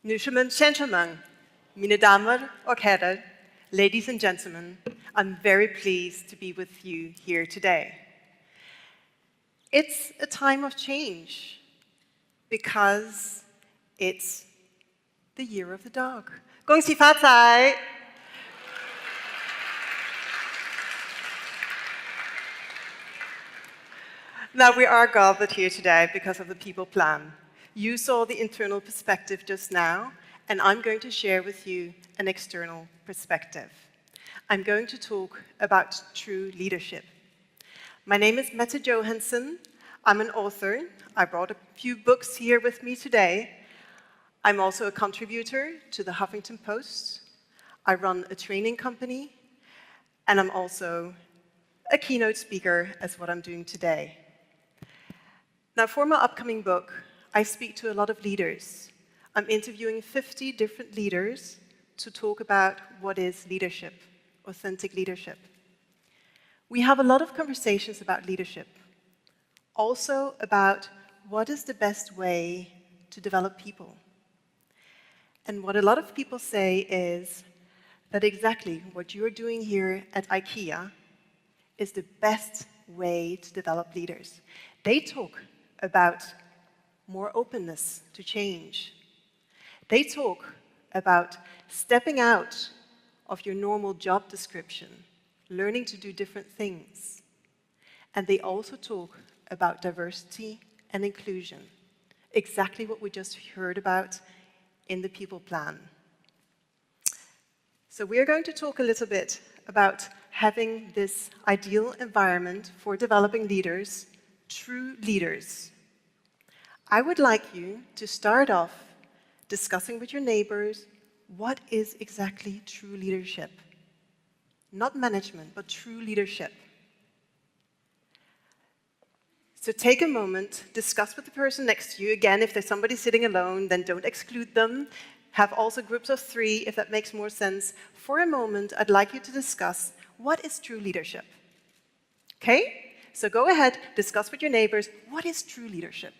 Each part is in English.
Nu, gentlemen, meine Damen und Herren, ladies and gentlemen, I'm very pleased to be with you here today. It's a time of change because it's the year of the dog. 恭喜发财! Now we are gathered here today because of the People Plan. You saw the internal perspective just now, and I'm going to share with you an external perspective. I'm going to talk about true leadership. My name is Mette Johansson. I'm an author. I brought a few books here with me today. I'm also a contributor to the Huffington Post. I run a training company, and I'm also a keynote speaker as what I'm doing today. Now, for my upcoming book, I speak to a lot of leaders. I'm interviewing 50 different leaders to talk about what is leadership, authentic leadership. We have a lot of conversations about leadership, also about what is the best way to develop people. And what a lot of people say is that exactly what you're doing here at IKEA is the best way to develop leaders. They talk about more openness to change. They talk about stepping out of your normal job description, learning to do different things. And they also talk about diversity and inclusion, exactly what we just heard about in the People Plan. So we are going to talk a little bit about having this ideal environment for developing leaders, true leaders. I would like you to start off discussing with your neighbors what is exactly true leadership. Not management, but true leadership. So take a moment, discuss with the person next to you. Again, if there's somebody sitting alone, then don't exclude them. Have also groups of 3, if that makes more sense. For a moment, I'd like you to discuss what is true leadership. Okay? So go ahead, discuss with your neighbors, what is true leadership?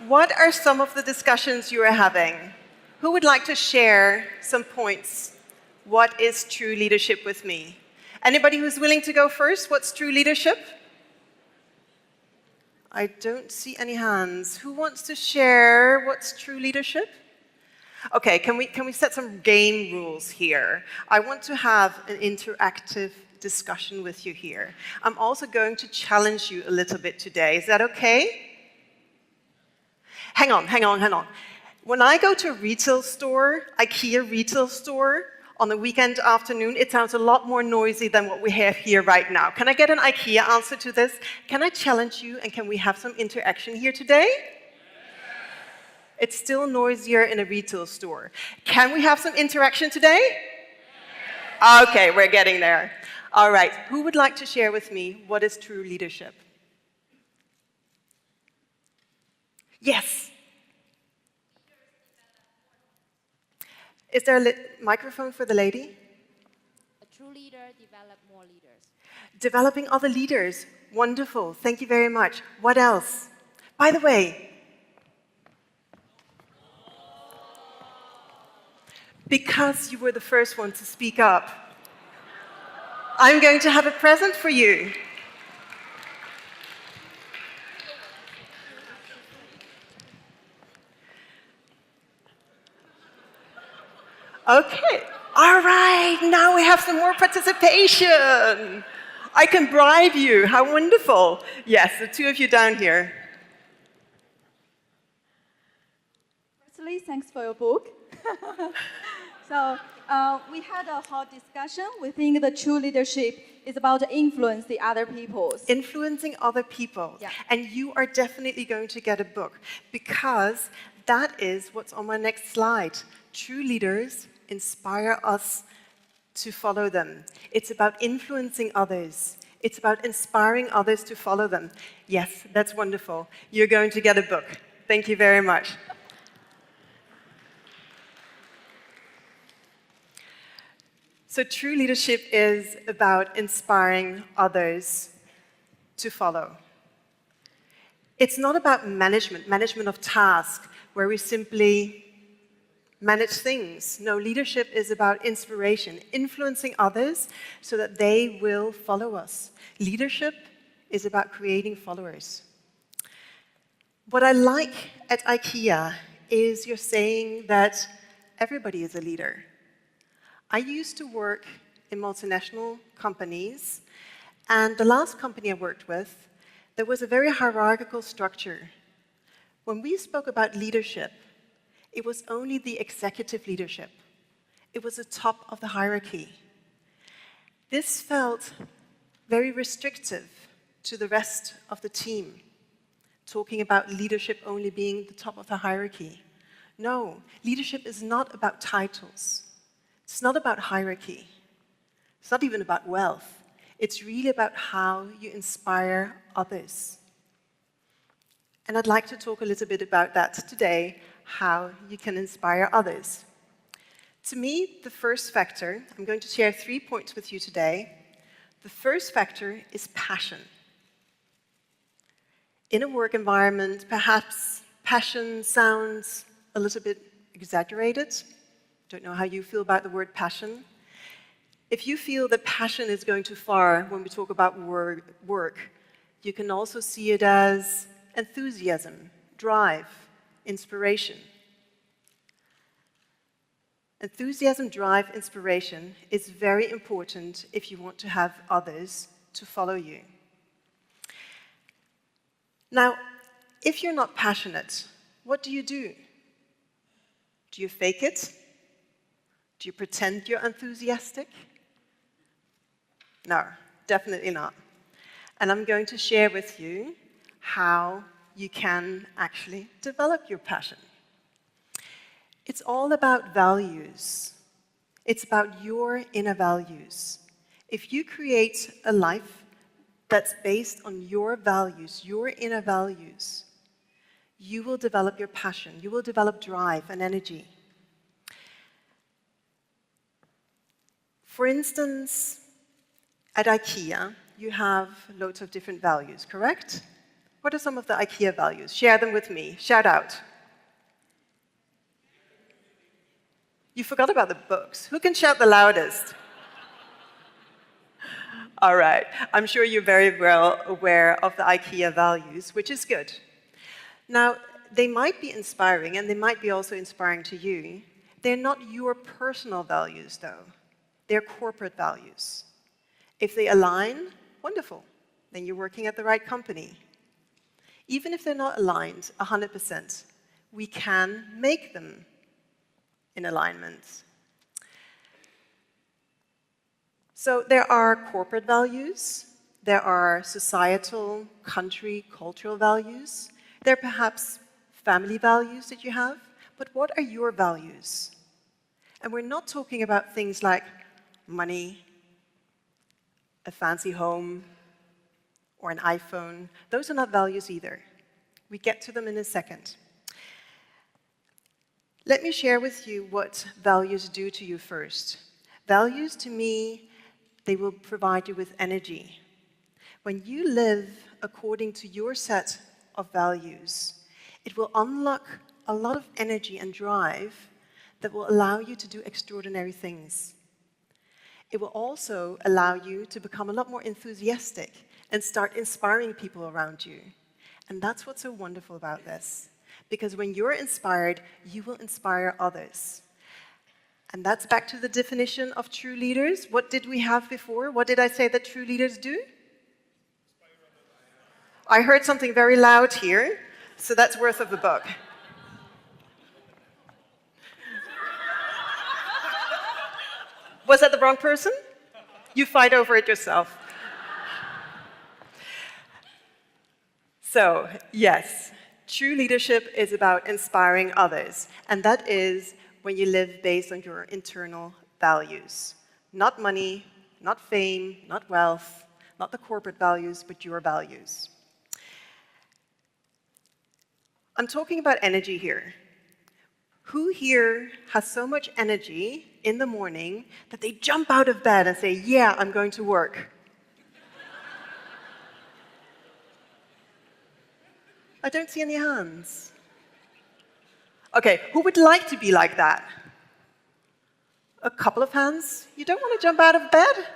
What are some of the discussions you are having? Who would like to share some points? What is true leadership with me? Anybody who's willing to go first? What's true leadership? I don't see any hands. Who wants to share what's true leadership? Okay, can we set some game rules here? I want to have an interactive discussion with you here. I'm also going to challenge you a little bit today. Is that okay? Hang on. When I go to a retail store, IKEA retail store, on a weekend afternoon, it sounds a lot more noisy than what we have here right now. Can I get an IKEA answer to this? Can I challenge you, and can we have some interaction here today? It's still noisier in a retail store. Can we have some interaction today? Okay, we're getting there. All right, who would like to share with me what is true leadership? Yes. Is there a microphone for the lady? A true leader develops more leaders. Developing other leaders. Wonderful. Thank you very much. What else? By the way, because you were the first one to speak up, I'm going to have a present for you. Okay, all right, now we have some more participation. I can bribe you, how wonderful. Yes, the 2 of you down here. Firstly, thanks for your book. So we had a hot discussion. We think the true leadership is about influence the other people. Influencing other people. Yeah. And you are definitely going to get a book because that is what's on my next slide. True leaders inspire us to follow them. It's about influencing others. It's about inspiring others to follow them. Yes, that's wonderful. You're going to get a book. Thank you very much. So true leadership is about inspiring others to follow. It's not about management of tasks, where we simply manage things. No, leadership is about inspiration, influencing others so that they will follow us. Leadership is about creating followers. What I like at IKEA is you're saying that everybody is a leader. I used to work in multinational companies, and the last company I worked with, there was a very hierarchical structure. When we spoke about leadership, it was only the executive leadership. It was the top of the hierarchy. This felt very restrictive to the rest of the team, talking about leadership only being the top of the hierarchy. No, leadership is not about titles. It's not about hierarchy. It's not even about wealth. It's really about how you inspire others. And I'd like to talk a little bit about that today, how you can inspire others. To me, the first factor, I'm going to share 3 points with you today. The first factor is passion. In a work environment, perhaps passion sounds a little bit exaggerated. Don't know how you feel about the word passion. If you feel that passion is going too far when we talk about work, you can also see it as enthusiasm, drive, inspiration. Enthusiasm, drive, inspiration is very important if you want to have others to follow you. Now, if you're not passionate, what do? Do you fake it? Do you pretend you're enthusiastic? No, definitely not. And I'm going to share with you how you can actually develop your passion. It's all about values. It's about your inner values. If you create a life that's based on your values, your inner values, you will develop your passion. You will develop drive and energy. For instance, at IKEA, you have loads of different values, correct? What are some of the IKEA values? Share them with me. Shout out. You forgot about the books. Who can shout the loudest? All right. I'm sure you're very well aware of the IKEA values, which is good. Now, they might be inspiring, and they might be also inspiring to you. They're not your personal values, though. They're corporate values. If they align, wonderful. Then you're working at the right company. Even if they're not aligned 100%, we can make them in alignment. So there are corporate values, there are societal, country, cultural values, there are perhaps family values that you have, but what are your values? And we're not talking about things like money, a fancy home, or an iPhone. Those are not values either. We get to them in a second. Let me share with you what values do to you first. Values, to me, they will provide you with energy. When you live according to your set of values, it will unlock a lot of energy and drive that will allow you to do extraordinary things. It will also allow you to become a lot more enthusiastic and start inspiring people around you. And that's what's so wonderful about this. Because when you're inspired, you will inspire others. And that's back to the definition of true leaders. What did we have before? What did I say that true leaders do? I heard something very loud here, so that's worth of the book. Was that the wrong person? You fight over it yourself. So, yes, true leadership is about inspiring others, and that is when you live based on your internal values. Not money, not fame, not wealth, not the corporate values, but your values. I'm talking about energy here. Who here has so much energy in the morning that they jump out of bed and say, yeah, I'm going to work? I don't see any hands. Okay, who would like to be like that? A couple of hands? You don't want to jump out of bed?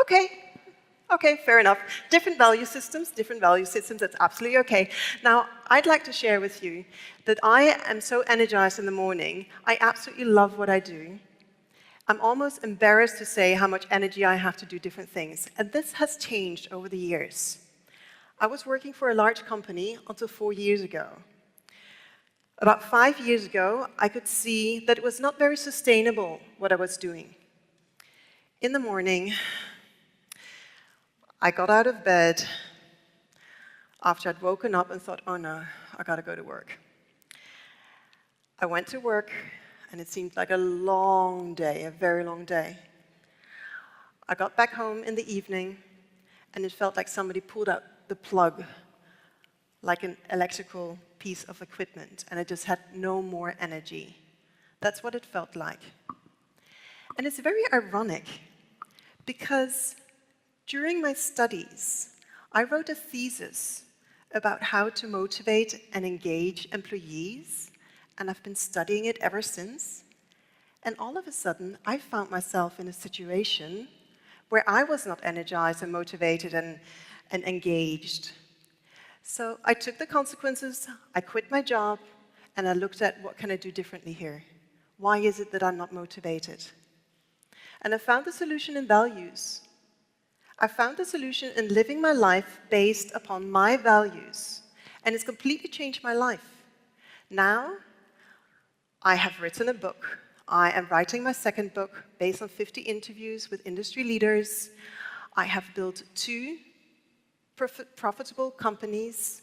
Okay, fair enough. Different value systems, that's absolutely okay. Now, I'd like to share with you that I am so energized in the morning. I absolutely love what I do. I'm almost embarrassed to say how much energy I have to do different things. And this has changed over the years. I was working for a large company until 4 years ago. About 5 years ago, I could see that it was not very sustainable what I was doing. In the morning, I got out of bed after I'd woken up and thought, oh no, I gotta go to work. I went to work, and it seemed like a long day, a very long day. I got back home in the evening, and it felt like somebody pulled out the plug, like an electrical piece of equipment, and I just had no more energy. That's what it felt like. And it's very ironic, because during my studies, I wrote a thesis about how to motivate and engage employees, and I've been studying it ever since. And all of a sudden, I found myself in a situation where I was not energized and motivated and engaged. So I took the consequences, I quit my job, and I looked at what can I do differently here? Why is it that I'm not motivated? And I found the solution in values. I found the solution in living my life based upon my values, and it's completely changed my life. Now, I have written a book. I am writing my second book based on 50 interviews with industry leaders. I have built 2 profitable companies.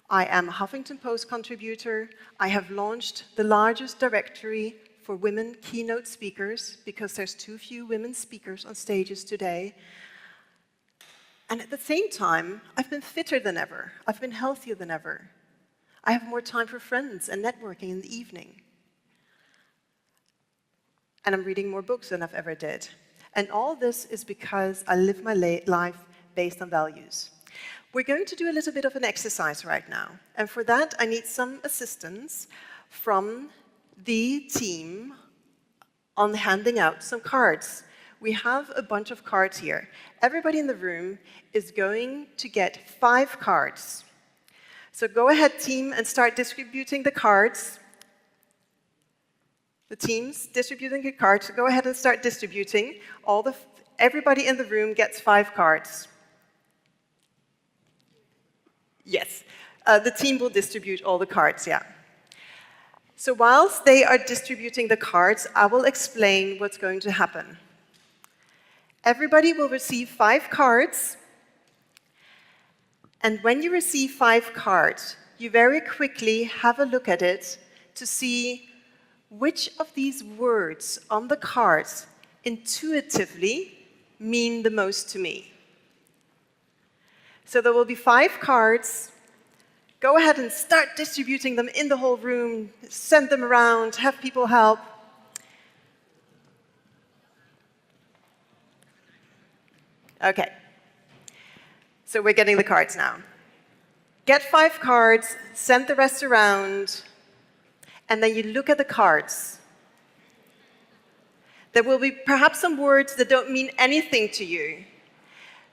I am a Huffington Post contributor. I have launched the largest directory for women keynote speakers, because there's too few women speakers on stages today. And at the same time, I've been fitter than ever. I've been healthier than ever. I have more time for friends and networking in the evening. And I'm reading more books than I've ever did. And all this is because I live my life based on values. We're going to do a little bit of an exercise right now. And for that, I need some assistance from the team on handing out some cards. We have a bunch of cards here. Everybody in the room is going to get 5 cards. So go ahead, team, and start distributing the cards. The team's distributing the cards. Go ahead and start distributing. Everybody in the room gets 5 cards. Yes, the team will distribute all the cards, yeah. So whilst they are distributing the cards, I will explain what's going to happen. Everybody will receive 5 cards, and when you receive 5 cards, you very quickly have a look at it to see which of these words on the cards intuitively mean the most to me. So there will be 5 cards. Go ahead and start distributing them in the whole room, send them around, have people help. Okay, so we're getting the cards now. Get 5 cards, send the rest around, and then you look at the cards. There will be perhaps some words that don't mean anything to you.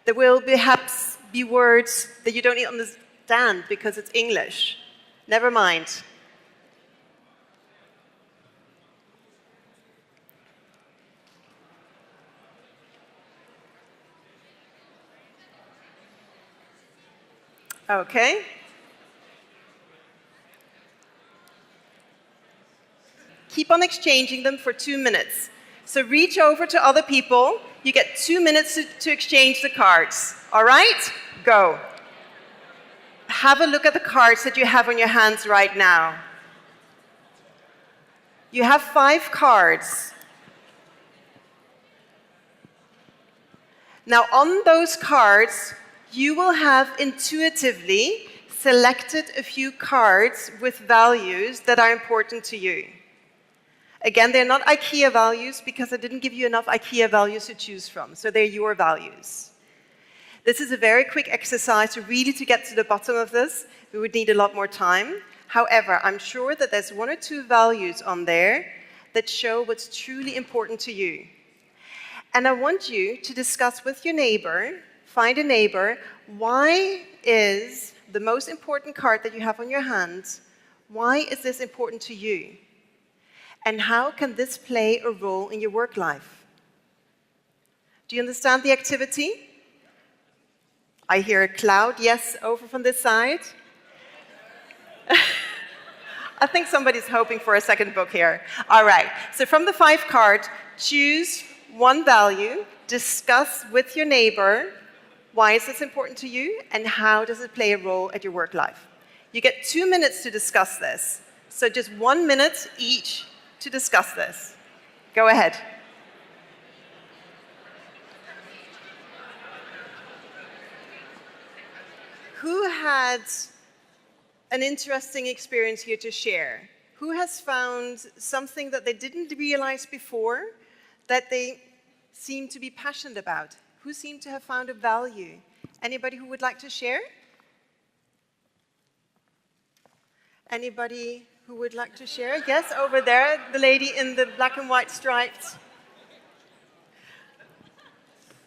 There will perhaps be words that you don't understand because it's English. Never mind. Okay. Keep on exchanging them for 2 minutes. So reach over to other people. You get 2 minutes to exchange the cards. All right? Go. Have a look at the cards that you have on your hands right now. You have 5 cards. Now, on those cards, you will have intuitively selected a few cards with values that are important to you. Again, they're not IKEA values because I didn't give you enough IKEA values to choose from, so they're your values. This is a very quick exercise to really to get to the bottom of this. We would need a lot more time. However, I'm sure that there's 1 or 2 values on there that show what's truly important to you. And I want you to discuss with your neighbor, find a neighbor, why is the most important card that you have on your hand, why is this important to you? And how can this play a role in your work life? Do you understand the activity? I hear a cloud yes over from this side. I think somebody's hoping for a second book here. All right, so from the 5 card, choose 1 value, discuss with your neighbor why is this important to you and how does it play a role at your work life. You get 2 minutes to discuss this, so just 1 minute each to discuss this. Go ahead. Who had an interesting experience here to share? Who has found something that they didn't realize before that they seem to be passionate about? Who seemed to have found a value? Anybody who would like to share? Anybody who would like to share? Yes, over there, the lady in the black and white stripes.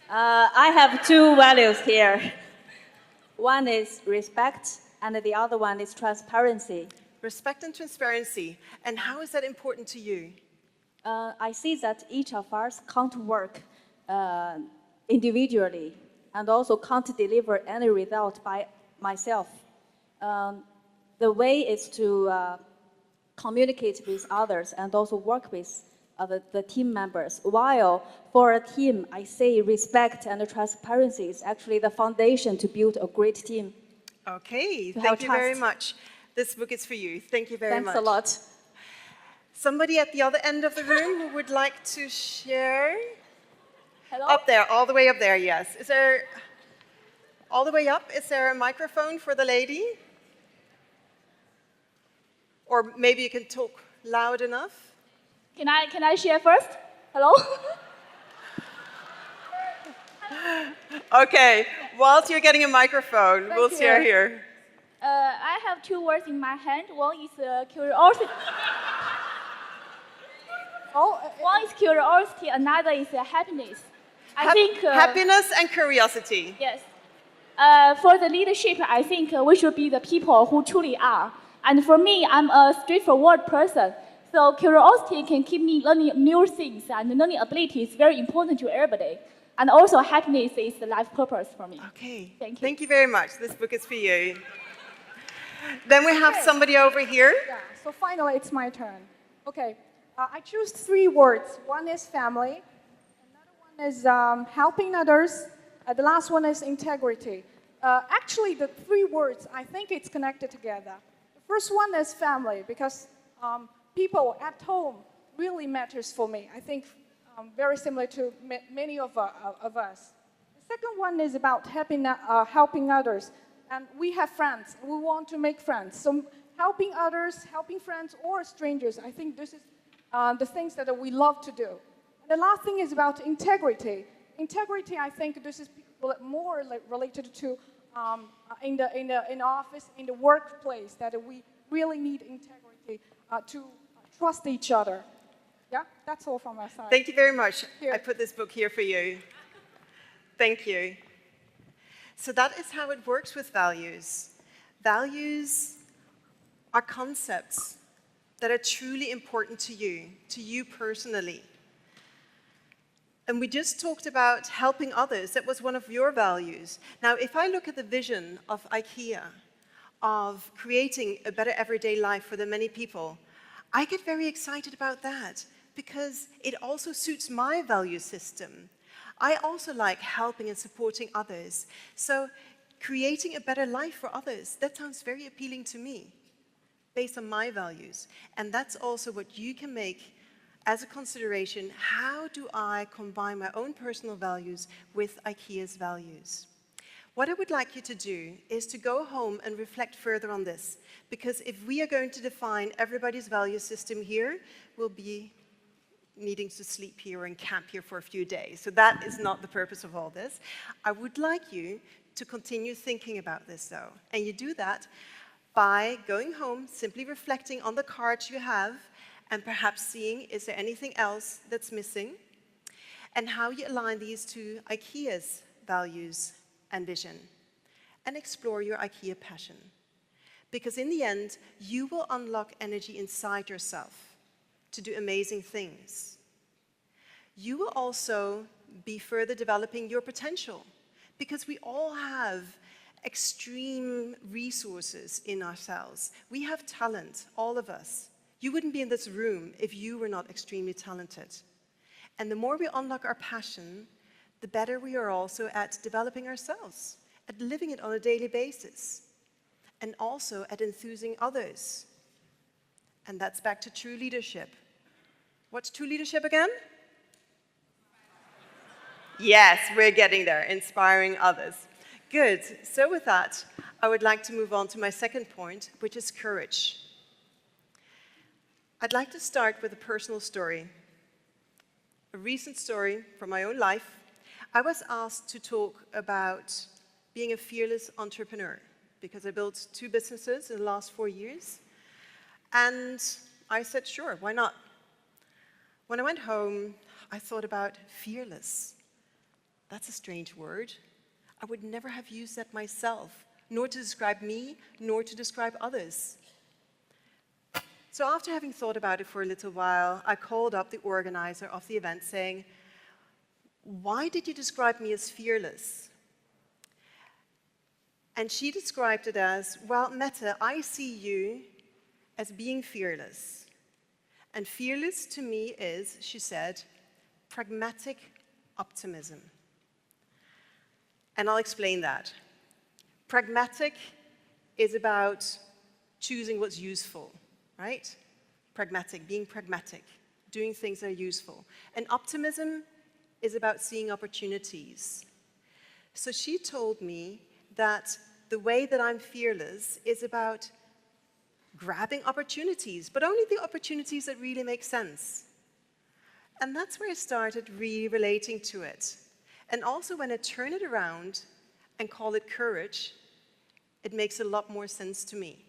I have 2 values here. One is respect, and the other one is transparency. Respect and transparency. And how is that important to you? I see that each of us can't work individually and also can't deliver any result by myself. The way is to communicate with others and also work with the team members. While for a team, I say respect and transparency is actually the foundation to build a great team. Okay, To thank have you very trust. much. This book is for you. Thank you very much. Thanks a lot. Somebody at the other end of the room who would like to share? Hello? Up there, all the way up there, yes. Is there, all the way up, is there a microphone for the lady? Or maybe you can talk loud enough? Can I share first? Hello? Okay, whilst you're getting a microphone, we'll you. share here. I have 2 words in my hand. One is curiosity. One is curiosity, another is happiness. I think Happiness and curiosity. yes. For the leadership, I think we should be the people who truly are. And for me, I'm a straightforward person. So curiosity can keep me learning new things, and learning ability is very important to everybody. And also happiness is the life purpose for me. Okay, Thank you. Thank you very much. This book is for you. Then we have somebody over here. Yeah, so finally it's my turn. Okay, I choose 3 words. One is family, another one is helping others, the last one is integrity. Actually, the 3 words, I think it's connected together. The first one is family, because people at home really matters for me. I think very similar to many of us. The second one is about helping others. And we have friends. We want to make friends. So helping others, helping friends or strangers, I think this is the things that we love to do. And the last thing is about integrity. Integrity, I think this is more related to in the office, in the workplace, that we really need integrity to trust each other. Yeah, that's all from my side. Thank you very much. Here. I put this book here for you. Thank you. So that is how it works with values. Values are concepts that are truly important to you personally. And we just talked about helping others. That was one of your values. Now, if I look at the vision of IKEA, of creating a better everyday life for the many people, I get very excited about that because it also suits my value system. I also like helping and supporting others. So creating a better life for others, that sounds very appealing to me based on my values. And that's also what you can make as a consideration. How do I combine my own personal values with IKEA's values? What I would like you to do is to go home and reflect further on this, because if we are going to define everybody's value system here, we'll be needing to sleep here and camp here for a few days. So that is not the purpose of all this. I would like you to continue thinking about this, though. And you do that by going home, simply reflecting on the cards you have, and perhaps seeing, is there anything else that's missing? And how you align these to IKEA's values and vision. And explore your IKEA passion. Because in the end, you will unlock energy inside yourself to do amazing things. You will also be further developing your potential, because we all have extreme resources in ourselves. We have talent, all of us. You wouldn't be in this room if you were not extremely talented. And the more we unlock our passion, the better we are also at developing ourselves, at living it on a daily basis, and also at enthusing others. And that's back to true leadership. What's true leadership again? Yes, we're getting there, inspiring others. Good. So with that, I would like to move on to my second point, which is courage. I'd like to start with a personal story. A recent story from my own life. I was asked to talk about being a fearless entrepreneur because I built 2 businesses in the last 4 years. And I said, sure, why not? When I went home, I thought about fearless. That's a strange word. I would never have used that myself, nor to describe me, nor to describe others. So after having thought about it for a little while, I called up the organizer of the event saying, why did you describe me as fearless? And she described it as, well, Mette, I see you as being fearless. And fearless to me is, she said, pragmatic optimism. And I'll explain that. Pragmatic is about choosing what's useful, right? Pragmatic, being pragmatic, doing things that are useful. And optimism is about seeing opportunities. So she told me that the way that I'm fearless is about grabbing opportunities, but only the opportunities that really make sense. And that's where I started really relating to it. And also when I turn it around and call it courage, it makes a lot more sense to me.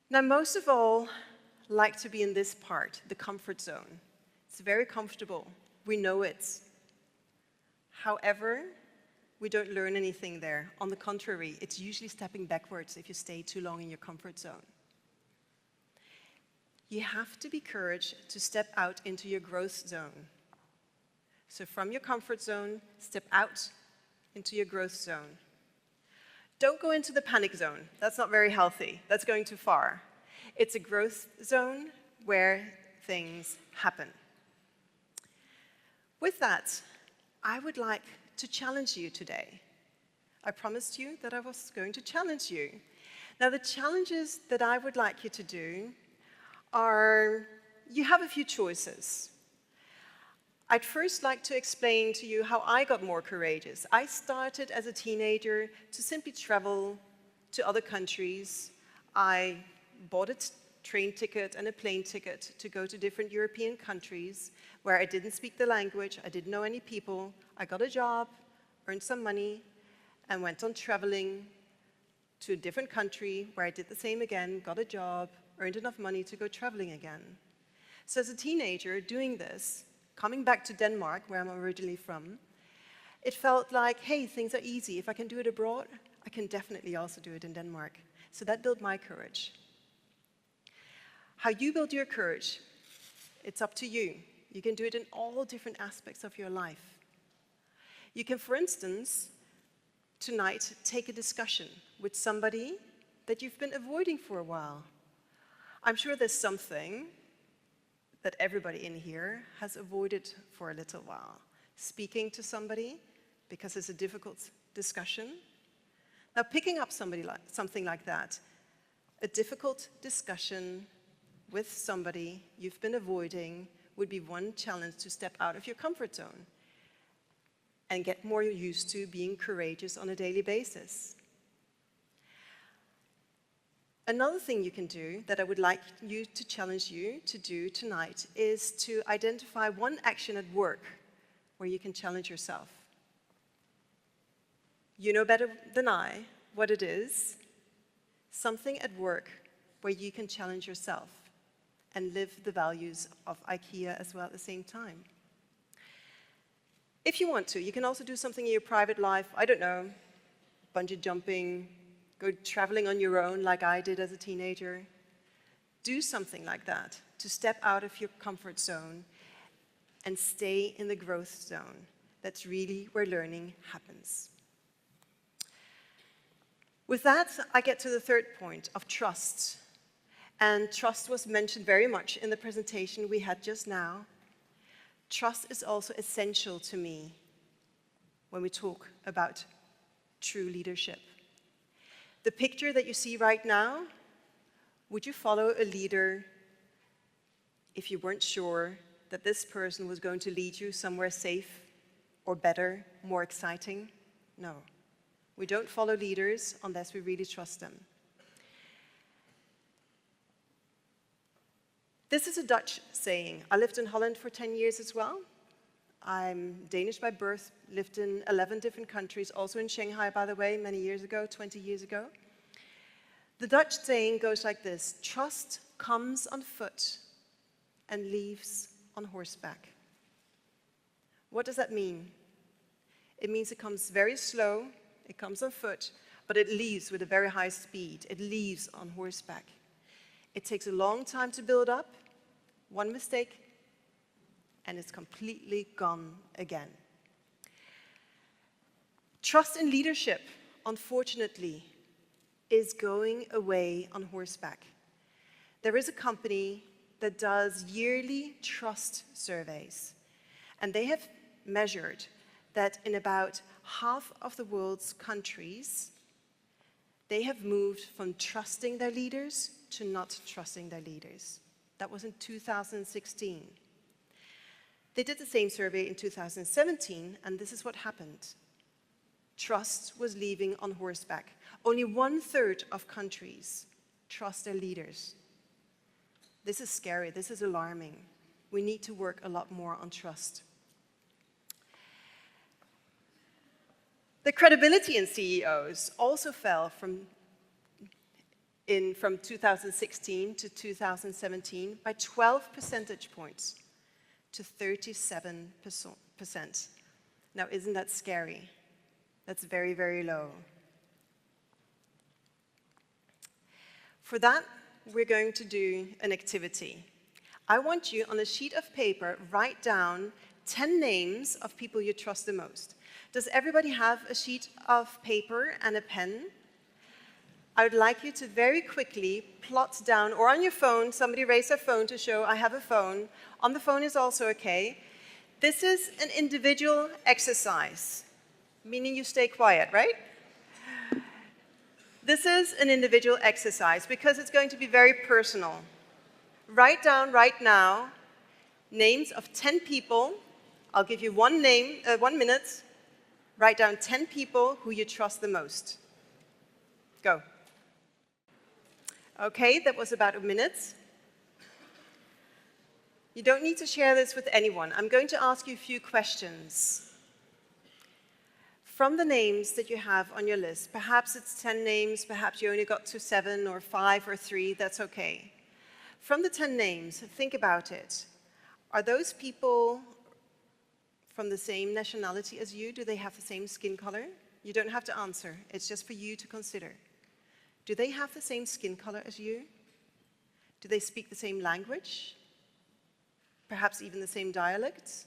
Now, most of all, like to be in this part, the comfort zone. It's very comfortable. We know it. However, we don't learn anything there. On the contrary, it's usually stepping backwards if you stay too long in your comfort zone. You have to be courage to step out into your growth zone. So from your comfort zone, step out into your growth zone. Don't go into the panic zone. That's not very healthy. That's going too far. It's a growth zone where things happen. With that, I would like to challenge you today. I promised you that I was going to challenge you. Now, the challenges that I would like you to do are, you have a few choices. I'd first like to explain to you how I got more courageous. I started as a teenager to simply travel to other countries. I bought a train ticket and a plane ticket to go to different European countries where I didn't speak the language, I didn't know any people. I got a job, earned some money, and went on traveling to a different country where I did the same again, got a job, earned enough money to go traveling again. So as a teenager doing this, coming back to Denmark, where I'm originally from, it felt like, hey, things are easy. If I can do it abroad, I can definitely also do it in Denmark. So that built my courage. How you build your courage, it's up to you. You can do it in all different aspects of your life. You can, for instance, tonight take a discussion with somebody that you've been avoiding for a while. I'm sure there's something that everybody in here has avoided for a little while. Speaking to somebody because it's a difficult discussion. Now, picking up something like that, a difficult discussion with somebody you've been avoiding would be one challenge to step out of your comfort zone and get more used to being courageous on a daily basis. Another thing you can do that I would like you to challenge you to do tonight is to identify one action at work where you can challenge yourself. You know better than I what it is. Something at work where you can challenge yourself and live the values of IKEA as well at the same time. If you want to, you can also do something in your private life, I don't know, bungee jumping, go traveling on your own like I did as a teenager. Do something like that to step out of your comfort zone and stay in the growth zone. That's really where learning happens. With that, I get to the third point of trust. And trust was mentioned very much in the presentation we had just now. Trust is also essential to me when we talk about true leadership. The picture that you see right now, would you follow a leader if you weren't sure that this person was going to lead you somewhere safe or better, more exciting? No. We don't follow leaders unless we really trust them. This is a Dutch saying. I lived in Holland for 10 years as well. I'm Danish by birth, lived in 11 different countries, also in Shanghai, by the way, many years ago, 20 years ago. The Dutch saying goes like this: trust comes on foot and leaves on horseback. What does that mean? It means it comes very slow, it comes on foot, but it leaves with a very high speed. It leaves on horseback. It takes a long time to build up. One mistake, and it's completely gone again. Trust in leadership, unfortunately, is going away on horseback. There is a company that does yearly trust surveys, and they have measured that in about half of the world's countries, they have moved from trusting their leaders to not trusting their leaders. That was in 2016. They did the same survey in 2017, and this is what happened. Trust was leaving on horseback. Only 1/3 of countries trust their leaders. This is scary, this is alarming. We need to work a lot more on trust. The credibility in CEOs also fell from 2016 to 2017 by 12 percentage points to 37%. Now, isn't that scary? That's very, very low. For that, we're going to do an activity. I want you, on a sheet of paper, write down 10 names of people you trust the most. Does everybody have a sheet of paper and a pen? I would like you to very quickly plot down, or on your phone, somebody raise their phone to show I have a phone. On the phone is also okay. This is an individual exercise, meaning you stay quiet, right? This is an individual exercise because it's going to be very personal. Write down right now names of 10 people. I'll give you one name, 1 minute. Write down 10 people who you trust the most. Go. Okay, that was about a minute. You don't need to share this with anyone. I'm going to ask you a few questions. From the names that you have on your list, perhaps it's 10 names, perhaps you only got to 7 or 5 or 3, that's okay. From the 10 names, think about it. Are those people from the same nationality as you? Do they have the same skin color? You don't have to answer, it's just for you to consider. Do they have the same skin color as you? Do they speak the same language? Perhaps even the same dialect?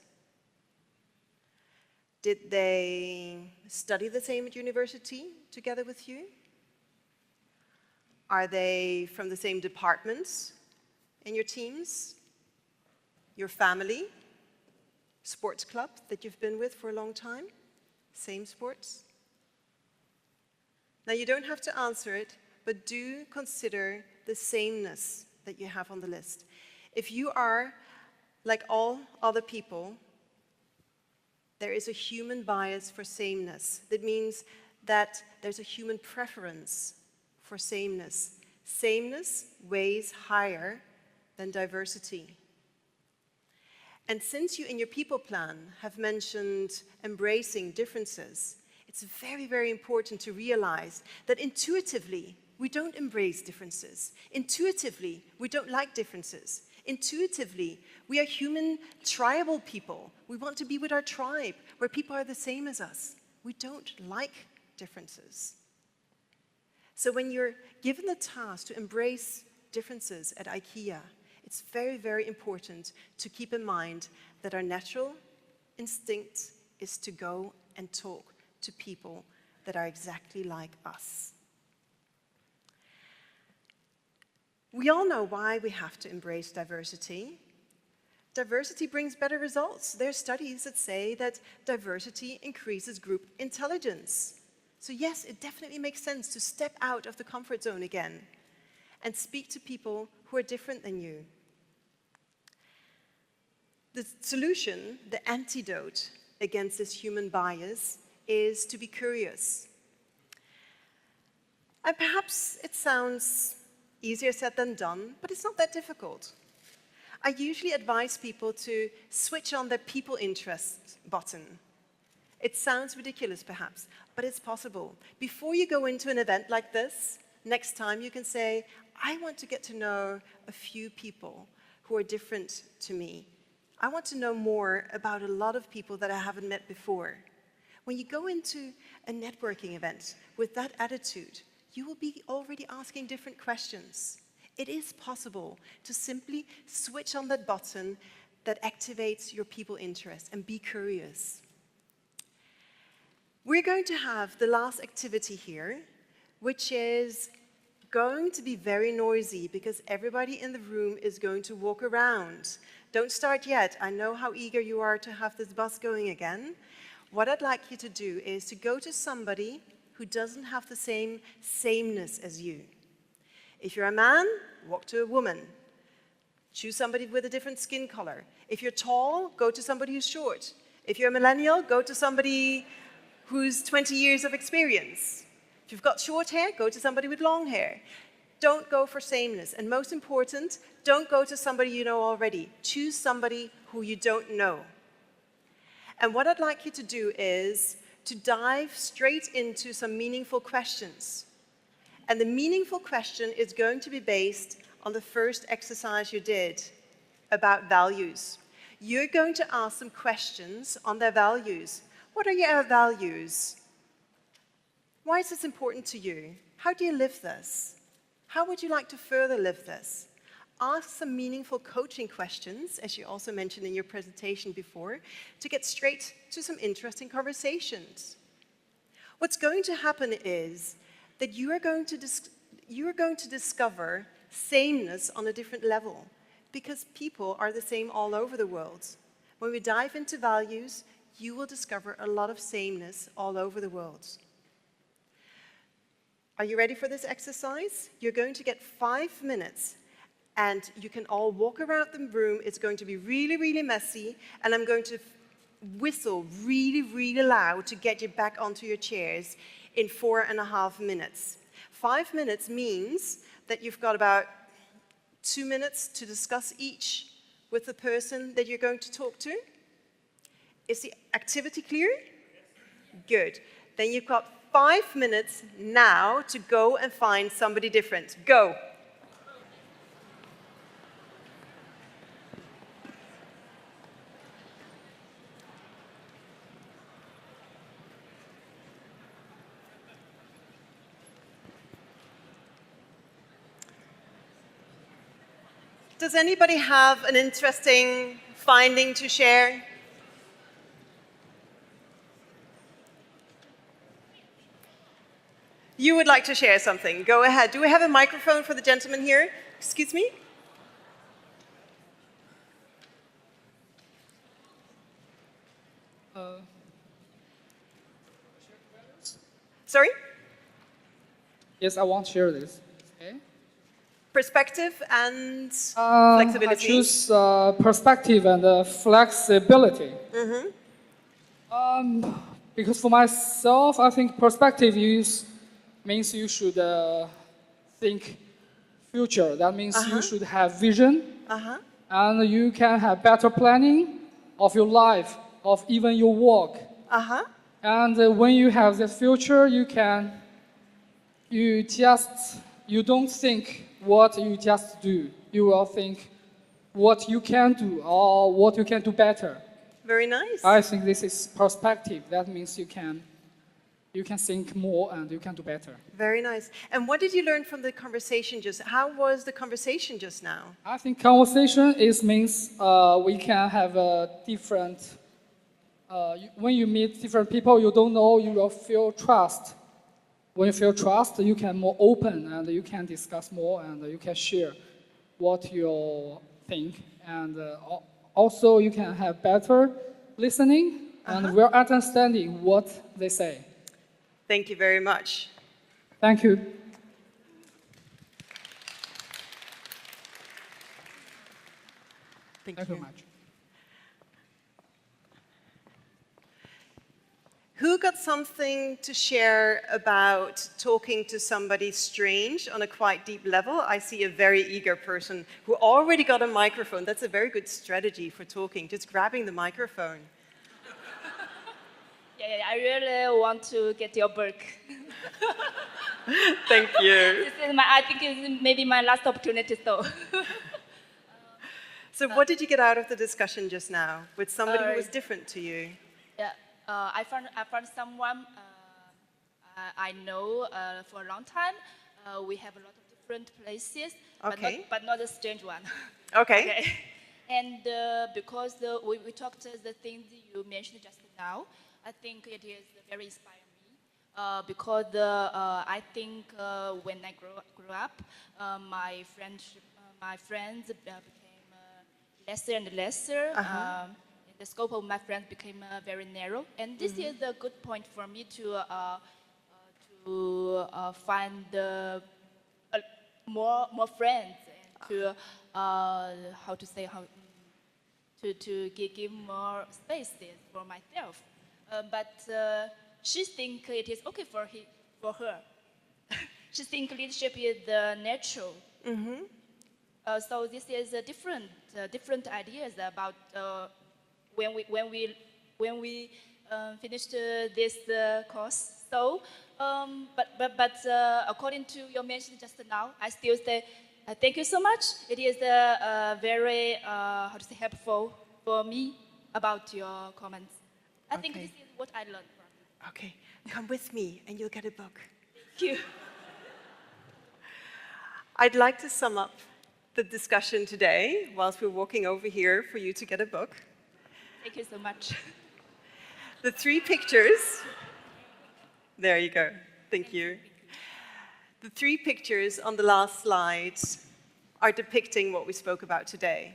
Did they study the same at university together with you? Are they from the same departments in your teams? Your family? Sports club that you've been with for a long time? Same sports? Now, you don't have to answer it, but do consider the sameness that you have on the list. If you are like all other people, there is a human bias for sameness. That means that there's a human preference for sameness. Sameness weighs higher than diversity. And since you in your people plan have mentioned embracing differences, it's very, very important to realize that intuitively, we don't embrace differences. Intuitively, we don't like differences. Intuitively, we are human, tribal people. We want to be with our tribe, where people are the same as us. We don't like differences. So when you're given the task to embrace differences at IKEA, it's very, very important to keep in mind that our natural instinct is to go and talk to people that are exactly like us. We all know why we have to embrace diversity. Diversity brings better results. There are studies that say that diversity increases group intelligence. So yes, it definitely makes sense to step out of the comfort zone again and speak to people who are different than you. The solution, the antidote against this human bias, is to be curious. And perhaps it sounds easier said than done, but it's not that difficult. I usually advise people to switch on their people interest button. It sounds ridiculous perhaps, but it's possible. Before you go into an event like this, next time you can say, I want to get to know a few people who are different to me. I want to know more about a lot of people that I haven't met before. When you go into a networking event with that attitude, you will be already asking different questions. It is possible to simply switch on that button that activates your people interest and be curious. We're going to have the last activity here, which is going to be very noisy because everybody in the room is going to walk around. Don't start yet. I know how eager you are to have this bus going again. What I'd like you to do is to go to somebody who doesn't have the same sameness as you. If you're a man, walk to a woman. Choose somebody with a different skin color. If you're tall, go to somebody who's short. If you're a millennial, go to somebody who's 20 years of experience. If you've got short hair, go to somebody with long hair. Don't go for sameness. And most important, don't go to somebody you know already. Choose somebody who you don't know. And what I'd like you to do is to dive straight into some meaningful questions. And the meaningful question is going to be based on the first exercise you did about values. You're going to ask them questions on their values. What are your values? Why is this important to you? How do you live this? How would you like to further live this? Ask some meaningful coaching questions, as you also mentioned in your presentation before, to get straight to some interesting conversations. What's going to happen is that you are going to discover sameness on a different level, because people are the same all over the world. When we dive into values, you will discover a lot of sameness all over the world. Are you ready for this exercise? You're going to get 5 minutes, and you can all walk around the room. It's going to be really, really messy, and I'm going to whistle really, really loud to get you back onto your chairs in 4.5 minutes. 5 minutes means that you've got about 2 minutes to discuss each with the person that you're going to talk to. Is the activity clear? Good. Then you've got 5 minutes now to go and find somebody different. Go. Does anybody have an interesting finding to share? You would like to share something. Go ahead. Do we have a microphone for the gentleman here? Excuse me? Sorry? Yes, I want to share this. Okay. Perspective and flexibility. I choose perspective and flexibility. Because for myself, I think perspective means you should think future. That means you should have vision, Uh-huh. and you can have better planning of your life, of even your work. Uh-huh. And when you have this future, you don't think what you just do. You will think what you can do or what you can do better. Very nice. I think this is perspective. That means you can think more and you can do better. Very nice. And what did you learn from the conversation how was the conversation just now? I think conversation means we can have a different. When you meet different people you don't know, you will feel trust. When you feel trust, you can more open and you can discuss more and you can share what you think. And also you can have better listening and well understanding what they say. Thank you very much. Thank you. Thank Thank you you. very much. Who got something to share about talking to somebody strange on a quite deep level? I see a very eager person who already got a microphone. That's a very good strategy for talking, just grabbing the microphone. Yeah, I really want to get your book. Thank you. This is I think it's maybe my last opportunity, so. So what did you get out of the discussion just now with somebody who was different to you? Yeah, I found someone I know for a long time. We have a lot of different places, Okay. but not a strange one. Okay. And because we talked the things you mentioned just now, I think it is very inspiring me. Because I think when I grew up, my friends became lesser and lesser. The scope of my friends became very narrow, and this is a good point for me to find more friends and to to give more spaces for myself. But she thinks it is okay for her. She thinks leadership is natural. So this is a different ideas about when we finished this course. So, but according to your mention just now, I still say thank you so much. It is very helpful for me about your comments. I think Okay. this is what I learned from you. Okay, come with me and you'll get a book. Thank you. I'd like to sum up the discussion today whilst we're walking over here for you to get a book. Thank you so much. The 3 pictures, there you go, thank you. The 3 pictures on the last slides are depicting what we spoke about today.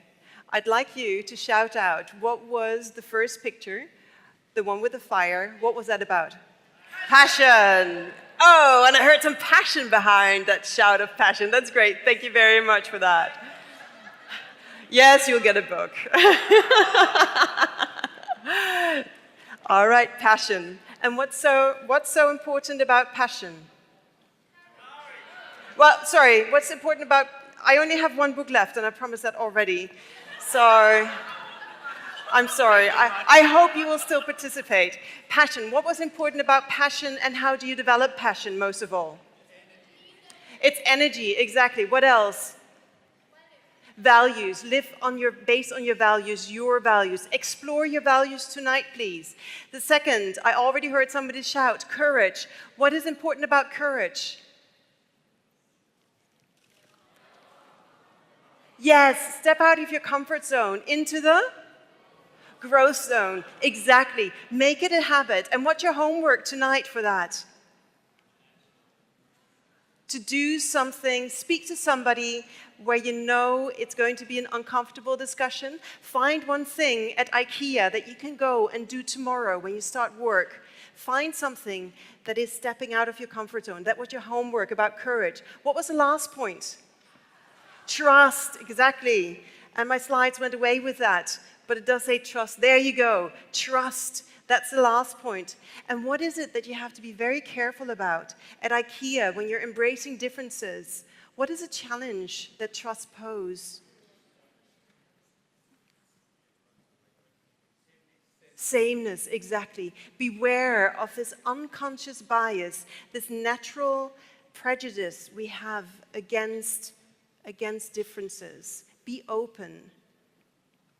I'd like you to shout out, what was the first picture, the one with the fire, what was that about? Passion! Oh, and I heard some passion behind that shout of passion. That's great, thank you very much for that. Yes, you'll get a book. All right, passion. And what's so important about passion? Well, sorry, what's important about, I only have 1 book left and I promised that already. So, I'm sorry. I hope you will still participate. Passion, what was important about passion and how do you develop passion most of all? It's energy, exactly. What else? Values, based on your values. Explore your values tonight, please. The second, I already heard somebody shout, courage. What is important about courage? Yes, step out of your comfort zone into the growth zone. Exactly. Make it a habit. And what's your homework tonight for that? To do something, speak to somebody where you know it's going to be an uncomfortable discussion. Find one thing at IKEA that you can go and do tomorrow when you start work. Find something that is stepping out of your comfort zone. That was your homework about courage. What was the last point? Trust, exactly. And my slides went away with that, but it does say trust. There you go, trust. That's the last point. And what is it that you have to be very careful about at IKEA when you're embracing differences? What is a challenge that trust poses? Sameness, exactly. Beware of this unconscious bias, this natural prejudice we have against differences. Be open.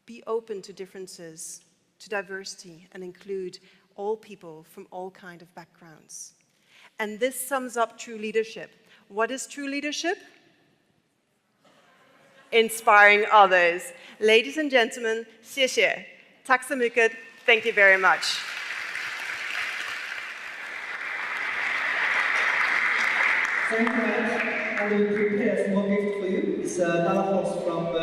Be open to differences, to diversity, and include all people from all kinds of backgrounds. And this sums up true leadership. What is true leadership? Inspiring others. Ladies and gentlemen, 谢谢. Tack så mycket. Thank you very much. Thank you, Matt. I will prepare a small gift for you. It's a dollar horse from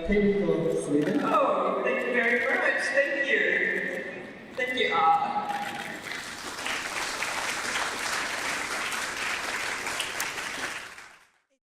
Technical Sweden. Oh, thank you very much. Thank you.